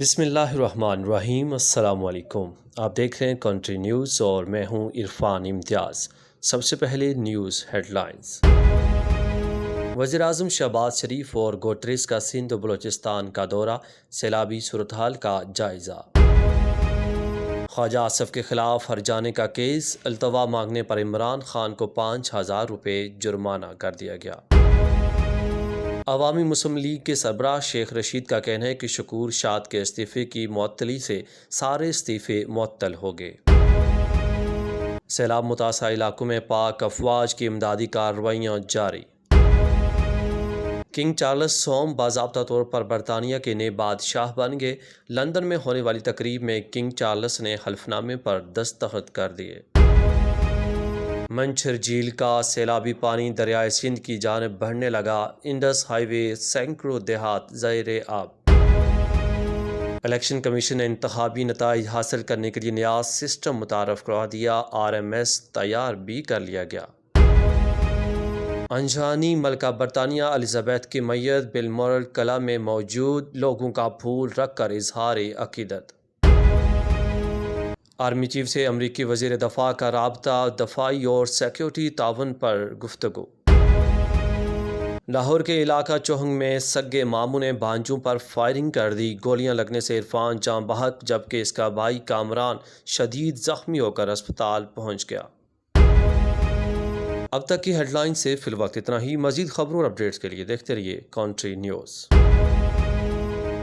بسم اللہ الرحمن الرحیم۔ السلام علیکم، آپ دیکھ رہے ہیں کنٹری نیوز اور میں ہوں عرفان امتیاز۔ سب سے پہلے نیوز ہیڈ لائنز۔ وزیراعظم شہباز شریف اور گوٹریس کا سندھ و بلوچستان کا دورہ، سیلابی صورتحال کا جائزہ۔ خواجہ آصف کے خلاف ہرجانے کا کیس، التوا مانگنے پر عمران خان کو 5,000 روپے جرمانہ کر دیا گیا۔ عوامی مسلم لیگ کے سربراہ شیخ رشید کا کہنا ہے کہ شکور شاد کے استعفے کی معطلی سے سارے استعفے معطل ہو گئے۔ سیلاب متاثرہ علاقوں میں پاک افواج کی امدادی کارروائیاں جاری۔ کنگ چارلس سوم باضابطہ طور پر برطانیہ کے نئے بادشاہ بن گئے۔ لندن میں ہونے والی تقریب میں کنگ چارلس نے حلف نامے پر دستخط کر دیے۔ منچھر جھیل کا سیلابی پانی دریائے سندھ کی جانب بڑھنے لگا، انڈس ہائی وے سینکڑوں دیہات زیر آب۔ الیکشن کمیشن نے انتخابی نتائج حاصل کرنے کے لیے نیا سسٹم متعارف کروا دیا، RMS تیار بھی کر لیا گیا۔ انجانی ملکہ برطانیہ الزبیتھ کی میت بالمورل کلا میں موجود لوگوں کا پھول رکھ کر اظہار عقیدت۔ آرمی چیف سے امریکی وزیر دفاع کا رابطہ، دفاعی اور سیکیورٹی تعاون پر گفتگو۔ لاہور کے علاقہ چوہنگ میں سگے ماموں نے بھانجوں پر فائرنگ کر دی، گولیاں لگنے سے عرفان جاں بحق جبکہ اس کا بھائی کامران شدید زخمی ہو کر اسپتال پہنچ گیا۔ اب تک کی ہیڈ لائن سے فی الوقت اتنا ہی۔ مزید خبروں اور اپڈیٹس کے لیے دیکھتے رہیے کنٹری نیوز۔